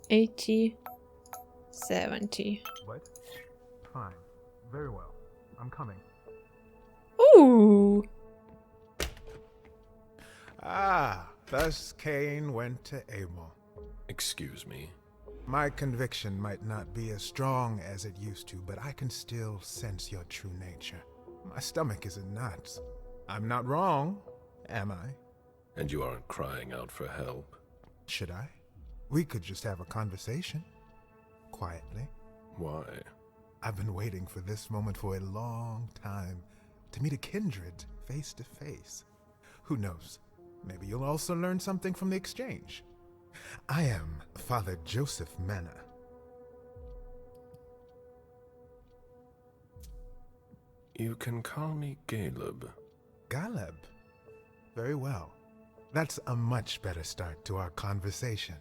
80, 70. What? Fine. Very well. I'm coming. Ooh! Ah, thus Cain went to Abel. Excuse me. My conviction might not be as strong as it used to, but I can still sense your true nature. My stomach is in knots. I'm not wrong, am I? And you aren't crying out for help? Should I? We could just have a conversation. Quietly. Why? I've been waiting for this moment for a long time. To meet a kindred face to face. Who knows? Maybe you'll also learn something from the exchange. I am Father Joseph Manna. You can call me Caleb. Caleb? Very well. That's a much better start to our conversation.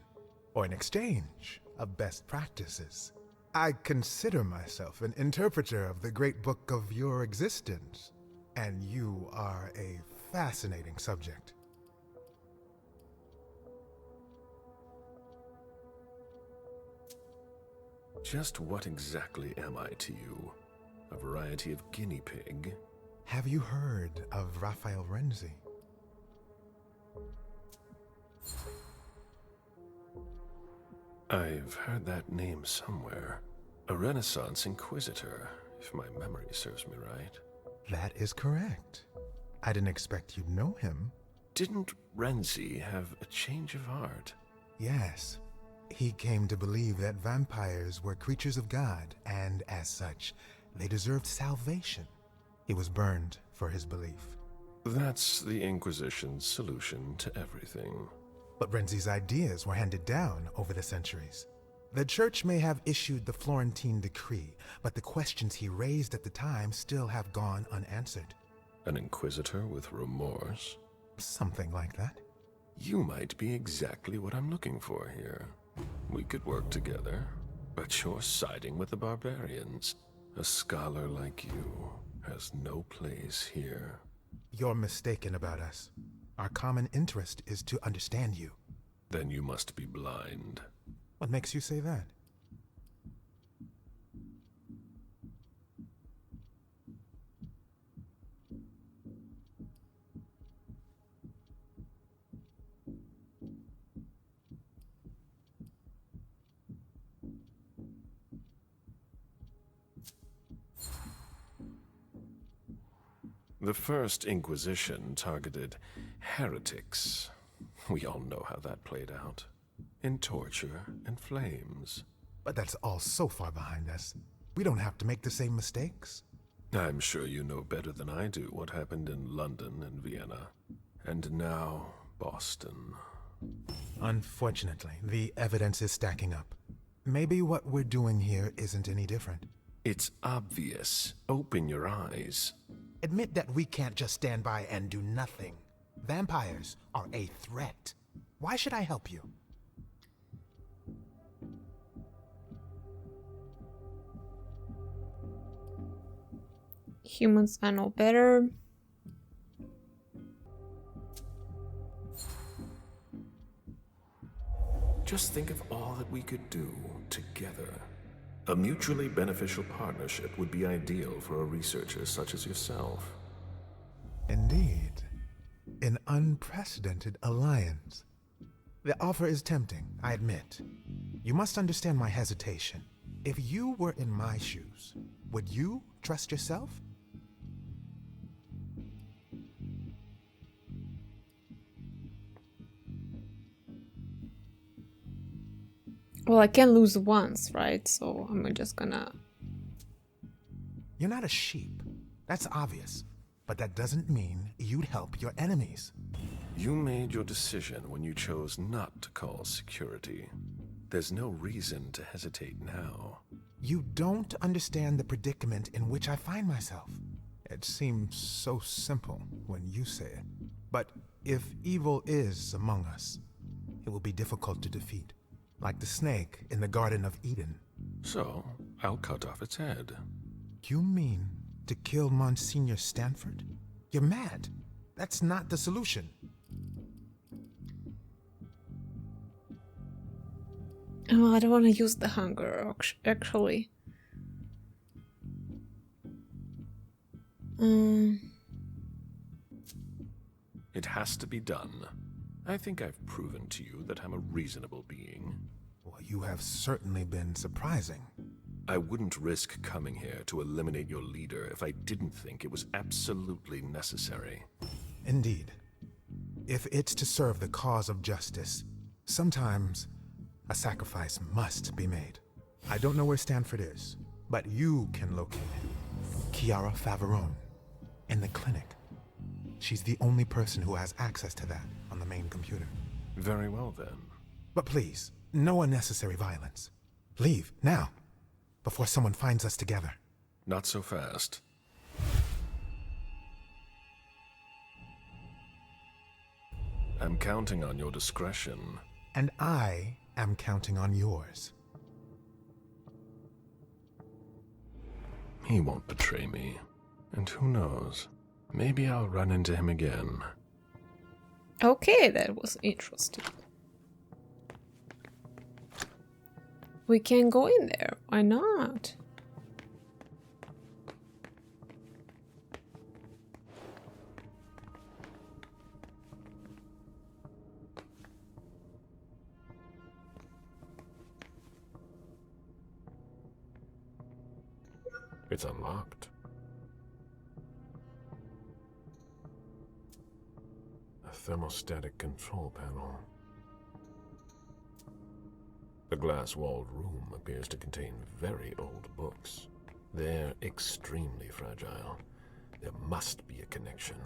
Or an exchange of best practices. I consider myself an interpreter of the great book of your existence. And you are a fascinating subject. Just what exactly am I to you? A variety of guinea pig? Have you heard of Raphael Renzi? I've heard that name somewhere. A Renaissance inquisitor, if my memory serves me right. That is correct. I didn't expect you'd know him. Didn't Renzi have a change of heart? Yes. He came to believe that vampires were creatures of God, and as such, they deserved salvation. He was burned for his belief. That's the Inquisition's solution to everything. But Renzi's ideas were handed down over the centuries. The church may have issued the Florentine decree, but the questions he raised at the time still have gone unanswered. An inquisitor with remorse? Something like that. You might be exactly what I'm looking for here. We could work together, but you're siding with the barbarians. A scholar like you has no place here. You're mistaken about us. Our common interest is to understand you. Then you must be blind. What makes you say that? The First Inquisition targeted heretics. We all know how that played out. In torture and flames. But that's all so far behind us. We don't have to make the same mistakes. I'm sure you know better than I do what happened in London and Vienna. And now, Boston. Unfortunately, the evidence is stacking up. Maybe what we're doing here isn't any different. It's obvious. Open your eyes. Admit that we can't just stand by and do nothing. Vampires are a threat. Why should I help you? Humans are no better. Just think of all that we could do together. A mutually beneficial partnership would be ideal for a researcher such as yourself. Indeed. An unprecedented alliance. The offer is tempting, I admit. You must understand my hesitation. If you were in my shoes, would you trust yourself? Well, I can lose once, right? So I'm just gonna... You're not a sheep. That's obvious. But that doesn't mean you'd help your enemies. You made your decision when you chose not to call security. There's no reason to hesitate now. You don't understand the predicament in which I find myself. It seems so simple when you say it. But if evil is among us, it will be difficult to defeat. Like the snake in the Garden of Eden. So, I'll cut off its head. You mean to kill Monsignor Stanford? You're mad. That's not the solution. Oh, I don't want to use the hunger, actually. It has to be done. I think I've proven to you that I'm a reasonable being. Well, you have certainly been surprising. I wouldn't risk coming here to eliminate your leader if I didn't think it was absolutely necessary. Indeed. If it's to serve the cause of justice, sometimes a sacrifice must be made. I don't know where Stanford is, but you can locate him. Kiara Faverone, in the clinic. She's the only person who has access to that on the main computer. Very well, then. But please, no unnecessary violence. Leave, now, before someone finds us together. Not so fast. I'm counting on your discretion. And I am counting on yours. He won't betray me. And who knows? Maybe I'll run into him again. Okay, that was interesting. We can go in there. Why not? It's unlocked. A thermostatic control panel. The glass-walled room appears to contain very old books. They're extremely fragile. There must be a connection.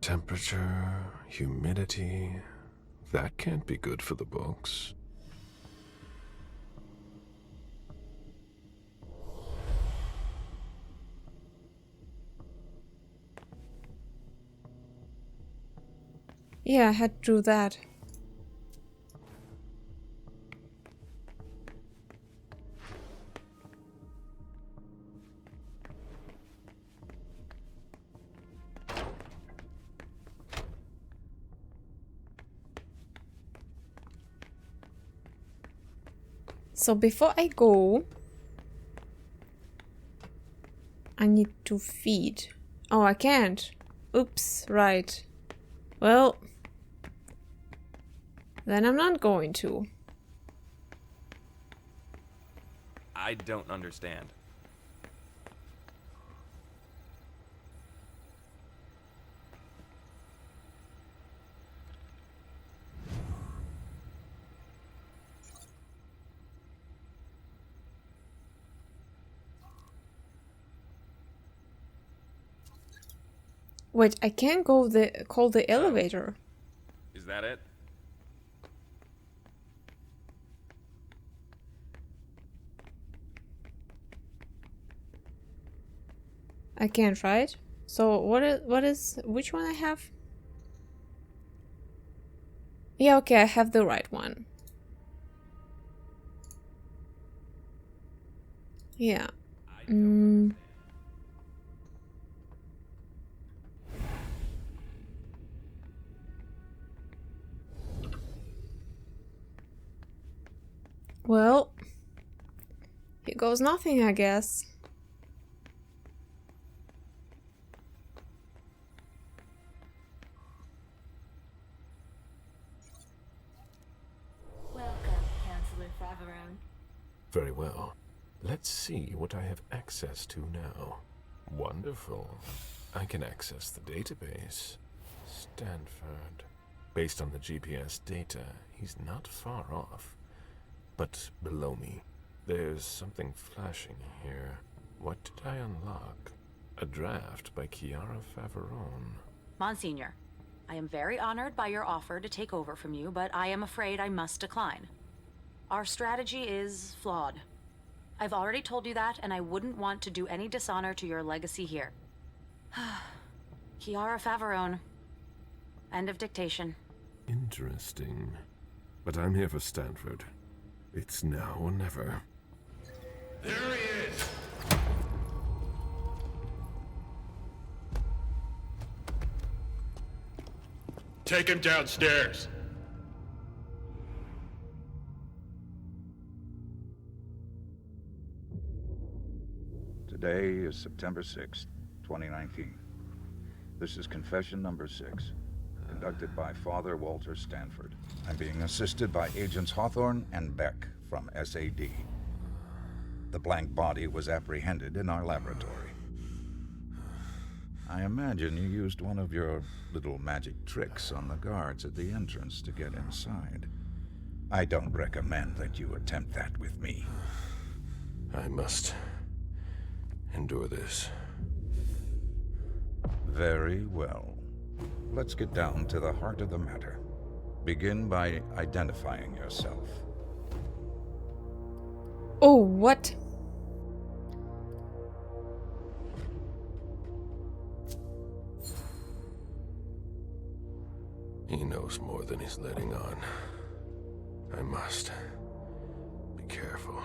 Temperature, humidity... That can't be good for the books. Yeah, I had to do that. So before I go, I need to feed. Oh, I can't. Oops, right. Well, then I'm not going to. I don't understand. Wait, I can't go call the elevator. Is that it? I can't, right? So which one I have? Yeah, okay, I have the right one. Yeah. Well, here goes nothing, I guess. Welcome, Chancellor Faverone. Very well. Let's see what I have access to now. Wonderful. I can access the database. Stanford. Based on the GPS data, he's not far off. But below me, there's something flashing here. What did I unlock? A draft by Kiara Faverone. Monsignor, I am very honored by your offer to take over from you, but I am afraid I must decline. Our strategy is flawed. I've already told you that, and I wouldn't want to do any dishonor to your legacy here. Kiara Faverone. End of dictation. Interesting. But I'm here for Stanford. It's now or never. There he is! Take him downstairs. Today is September 6th, 2019. This is confession number 6, conducted by Father Walter Stanford. I'm being assisted by Agents Hawthorne and Beck from SAD. The blank body was apprehended in our laboratory. I imagine you used one of your little magic tricks on the guards at the entrance to get inside. I don't recommend that you attempt that with me. I must endure this. Very well. Let's get down to the heart of the matter. Begin by identifying yourself. Oh, what? He knows more than he's letting on. I must be careful.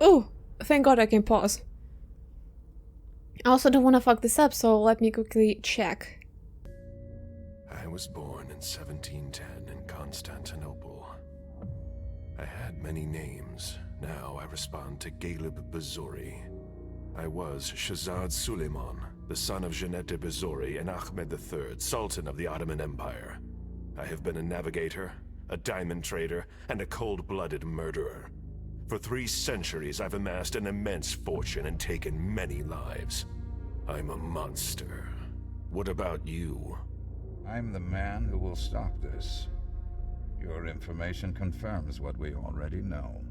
Oh, thank God I can pause. I also don't want to fuck this up, so let me quickly check. I was born in 1710 in Constantinople. I had many names. Now I respond to Galib Bazori. I was Shahzad Suleiman, the son of Jeanette Bazori and Ahmed III, Sultan of the Ottoman Empire. I have been a navigator, a diamond trader, and a cold-blooded murderer. For 3 centuries, I've amassed an immense fortune and taken many lives. I'm a monster. What about you? I'm the man who will stop this. Your information confirms what we already know.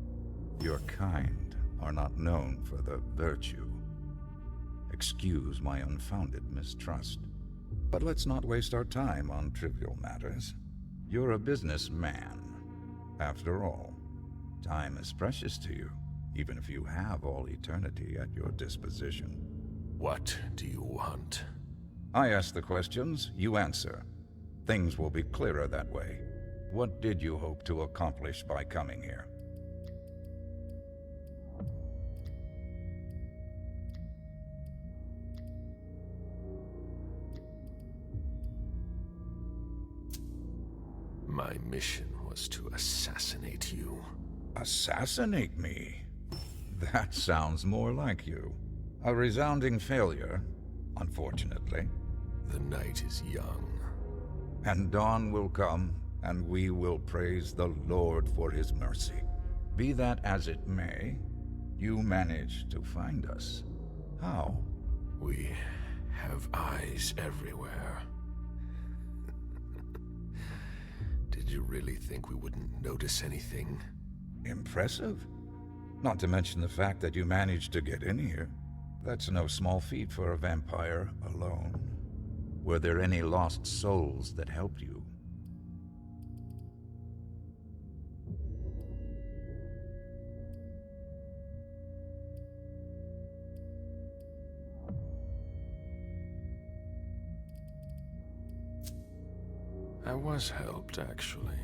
Your kind are not known for the virtue. Excuse my unfounded mistrust. But let's not waste our time on trivial matters. You're a businessman. After all, time is precious to you, even if you have all eternity at your disposition. What do you want? I ask the questions, you answer. Things will be clearer that way. What did you hope to accomplish by coming here? My mission was to assassinate you. Assassinate me? That sounds more like you. A resounding failure, unfortunately. The night is young. And dawn will come, and we will praise the Lord for his mercy. Be that as it may, you managed to find us. How? We have eyes everywhere. Did you really think we wouldn't notice anything? Impressive. Not to mention the fact that you managed to get in here. That's no small feat for a vampire alone. Were there any lost souls that helped you? I was helped, actually.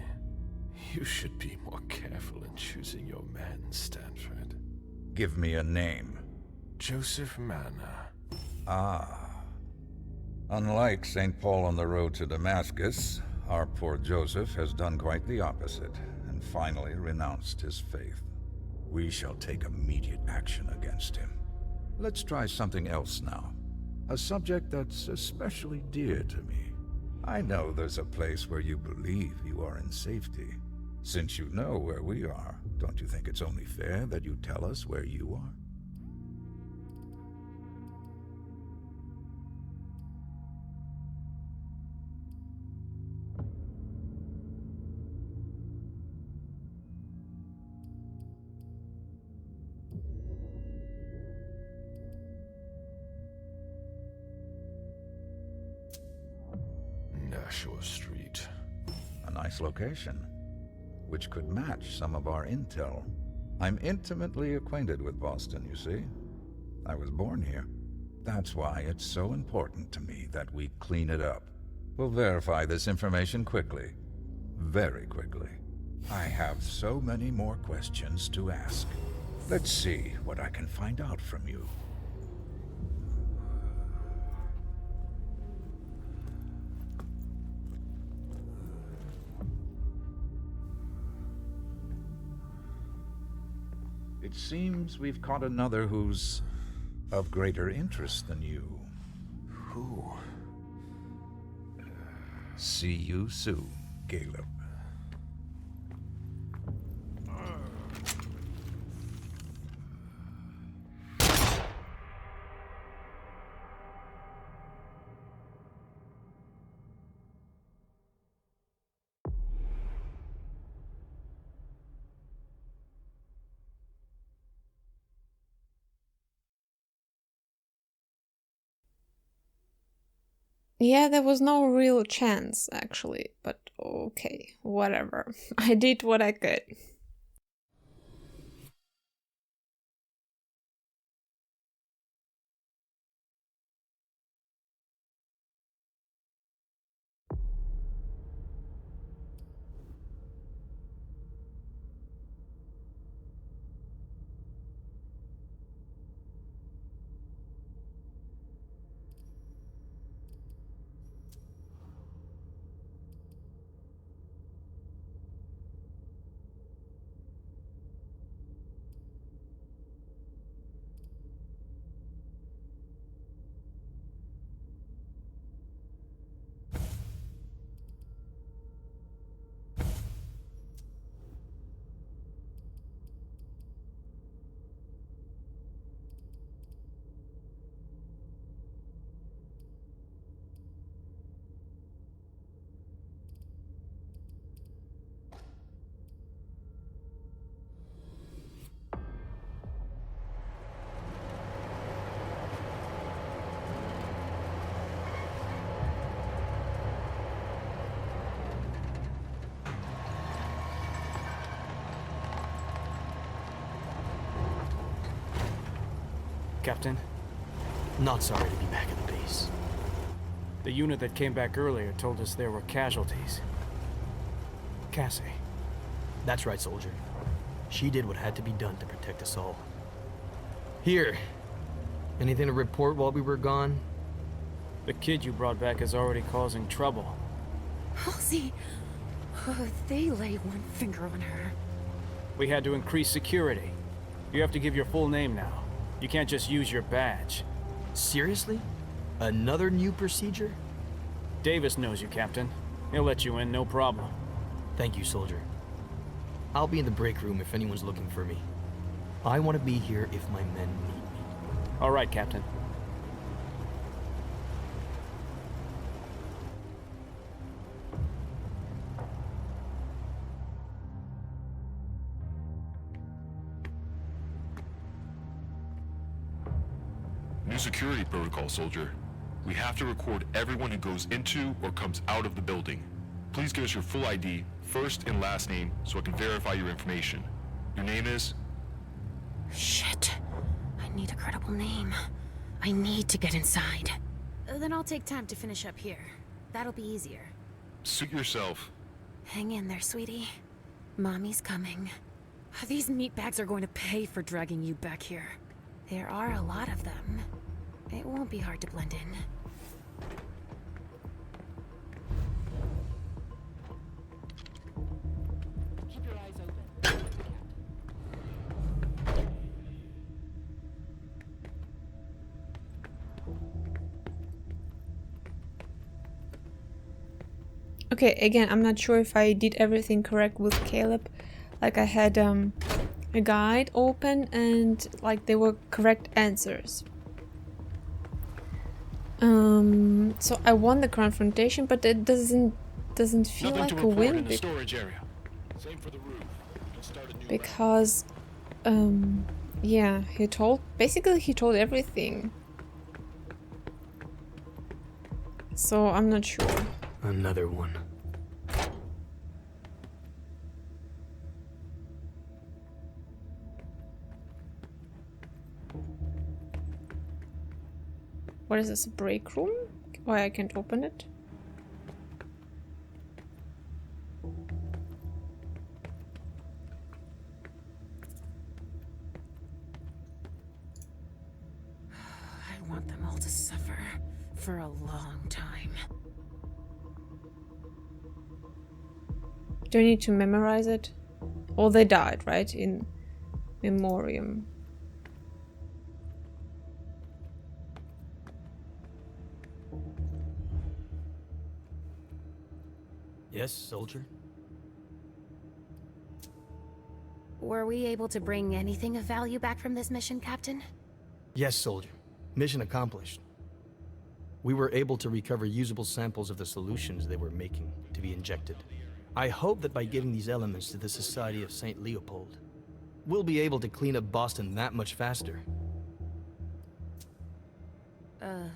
You should be more careful in choosing your men, Stanford. Give me a name. Joseph Manna. Ah. Unlike St. Paul on the road to Damascus, our poor Joseph has done quite the opposite, and finally renounced his faith. We shall take immediate action against him. Let's try something else now. A subject that's especially dear to me. I know there's a place where you believe you are in safety. Since you know where we are, don't you think it's only fair that you tell us where you are? Nashua Street. A nice location, which could match some of our intel. I'm intimately acquainted with Boston, you see. I was born here. That's why it's so important to me that we clean it up. We'll verify this information quickly. Very quickly. I have so many more questions to ask. Let's see what I can find out from you. It seems we've caught another who's of greater interest than you. Who? See you soon, Caleb. Yeah, there was no real chance, actually, but okay, whatever. I did what I could. Captain, not sorry to be back at the base. The unit that came back earlier told us there were casualties. Cassie. That's right, soldier. She did what had to be done to protect us all. Here. Anything to report while we were gone? The kid you brought back is already causing trouble. Halsey, they lay one finger on her. We had to increase security. You have to give your full name now. You can't just use your badge. Seriously? Another new procedure? Davis knows you, Captain. He'll let you in, no problem. Thank you, soldier. I'll be in the break room if anyone's looking for me. I want to be here if my men need me. All right, Captain. New security protocol, soldier. We have to record everyone who goes into or comes out of the building. Please give us your full ID, first and last name, so I can verify your information. Your name is? Shit. I need a credible name. I need to get inside. Then I'll take time to finish up here. That'll be easier. Suit yourself. Hang in there, sweetie. Mommy's coming. These meatbags are going to pay for dragging you back here. There are a lot of them. It won't be hard to blend in. Keep your eyes open. Okay, again, I'm not sure if I did everything correct with Caleb. Like I had a guide open and like they were correct answers. So I won the confrontation, but it doesn't feel Nothing like to a report win in the storage area. Same for the roof. Let's start a new because yeah, he told everything. So I'm not sure. Another one. What is this, a break room? Why I can't open it? I want them all to suffer for a long time. Do I need to memorize it? Well, they died, right? In memoriam. Yes, soldier? Were we able to bring anything of value back from this mission, Captain? Yes, soldier. Mission accomplished. We were able to recover usable samples of the solutions they were making to be injected. I hope that by giving these elements to the Society of St. Leopold, we'll be able to clean up Boston that much faster.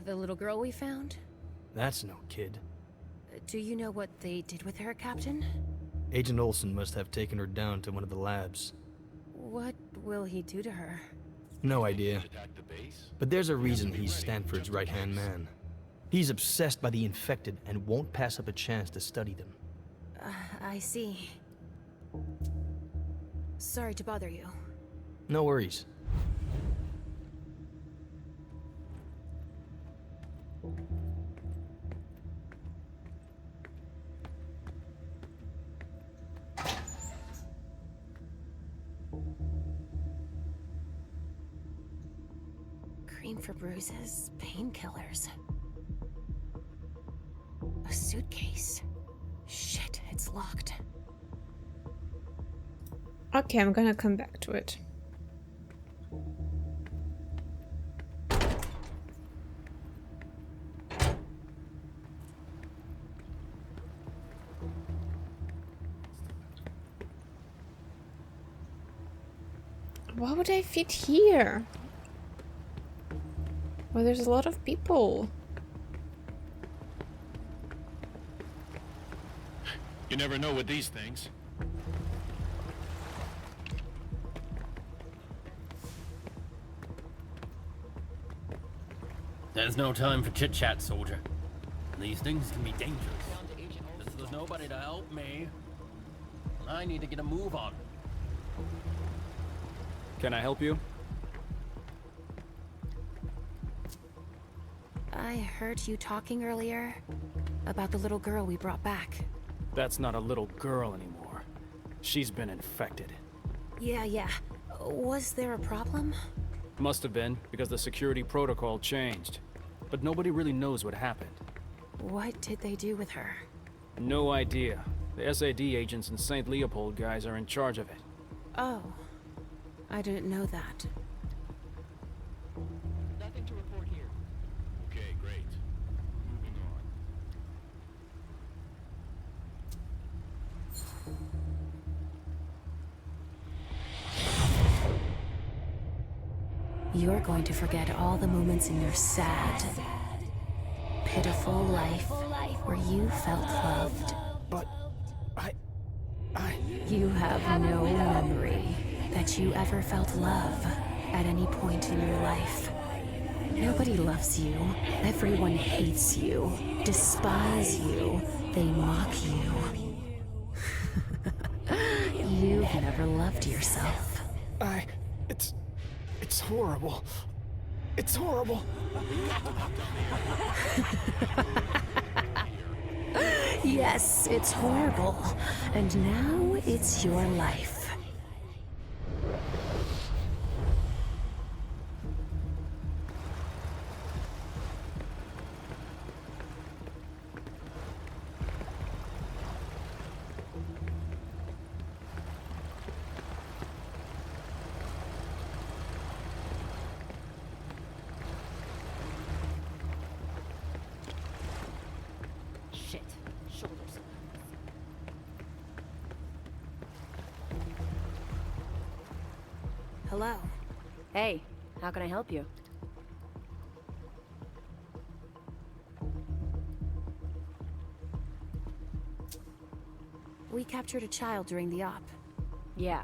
The little girl we found? That's no kid. Do you know what they did with her, Captain? Agent Olsen must have taken her down to one of the labs. What will he do to her? No idea. But there's a reason he's Stanford's right-hand man. He's obsessed by the infected and won't pass up a chance to study them. I see. Sorry to bother you. No worries. Cream for bruises, painkillers. A suitcase. Shit, it's locked. Okay, I'm gonna come back to it. Why would I fit here? Well, there's a lot of people. You never know with these things. There's no time for chit-chat, soldier. These things can be dangerous. If there's nobody to help me, I need to get a move on. Can I help you? I heard you talking earlier about the little girl we brought back. That's not a little girl anymore. She's been infected. Yeah. Was there a problem? Must have been, because the security protocol changed. But nobody really knows what happened. What did they do with her? No idea. The SAD agents and St. Leopold guys are in charge of it. Oh. I didn't know that. Nothing to report here. Okay, great. Moving on. You're going to forget all the moments in your sad, pitiful life where you felt loved. But I... You have no memory that you ever felt love at any point in your life. Nobody loves you. Everyone hates you, despise you. They mock you. You've never loved yourself. It's horrible. It's horrible. Yes, it's horrible. And now it's your life. Shit. Shoulders. Hello. Hey, how can I help you? We captured a child during the op. Yeah,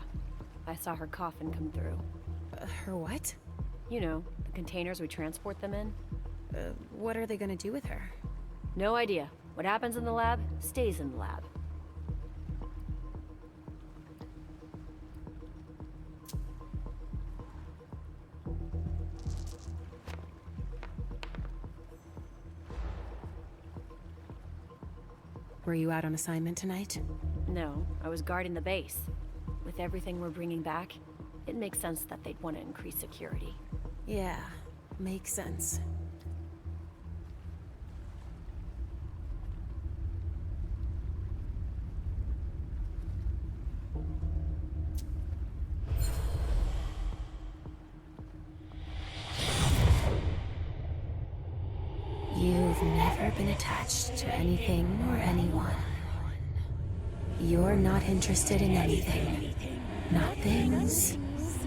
I saw her coffin come through. Her what? You know, the containers we transport them in. What are they gonna do with her? No idea. What happens in the lab, stays in the lab. Were you out on assignment tonight? No, I was guarding the base. With everything we're bringing back, It makes sense that they'd want to increase security. Yeah, makes sense. You've never been attached to anything or anyone. You're not interested in anything. Not things,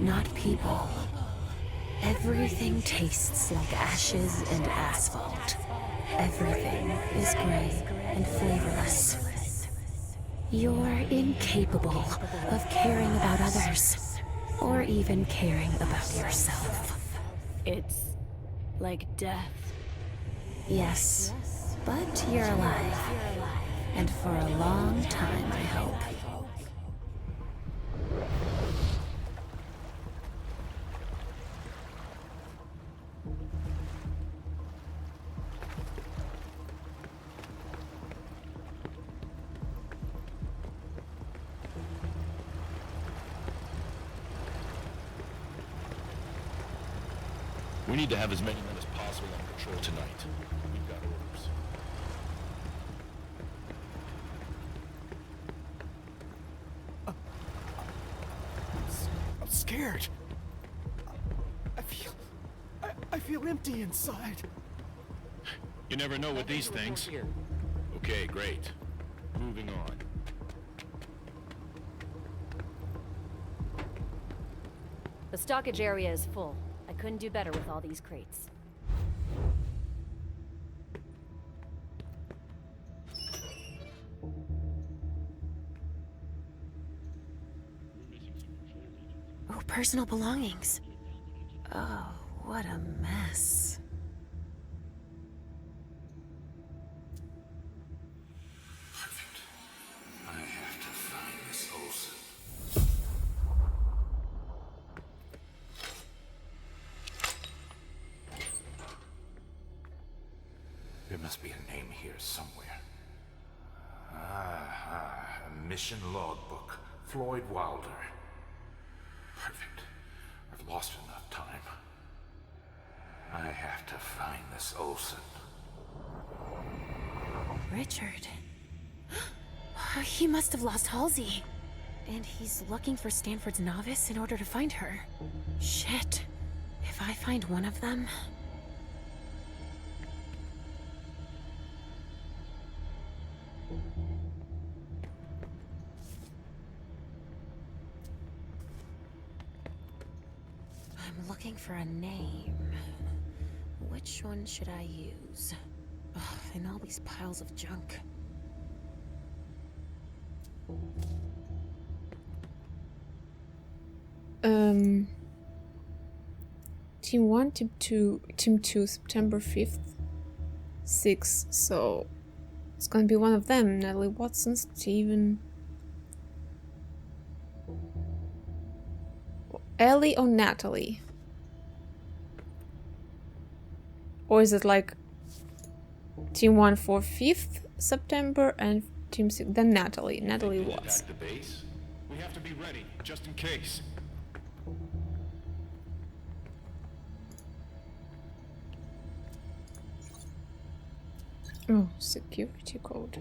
not people. Everything tastes like ashes and asphalt. Everything is gray and flavorless. You're incapable of caring about others, or even caring about yourself. It's like death. Yes, but you're alive. And for a long time, I hope. We need to have as many men as possible on patrol tonight. We've got orders. I'm scared. I feel empty inside. You never know with these things. Okay, great. Moving on. The stockage area is full. I couldn't do better with all these crates. Oh, personal belongings. Oh, what a mess. Perfect. I have to find this Olsen. There must be a name here somewhere. A mission logbook. Floyd Wilder. Perfect. I've lost enough time. I have to find this Olsen. Richard. He must have lost Halsey. And he's looking for Stanford's novice in order to find her. Shit. If I find one of them... I'm looking for a name. Which one should I use? Ugh, in all these piles of junk. Team 1, Team 2, September 5th, 6th, so it's gonna be one of them. Natalie Watson, Steven... Ellie or Natalie? Or is it like Team 1 for 5th September and Team 6, then Natalie Watts. Attack the base? We have to be ready, just in case. Oh, security code.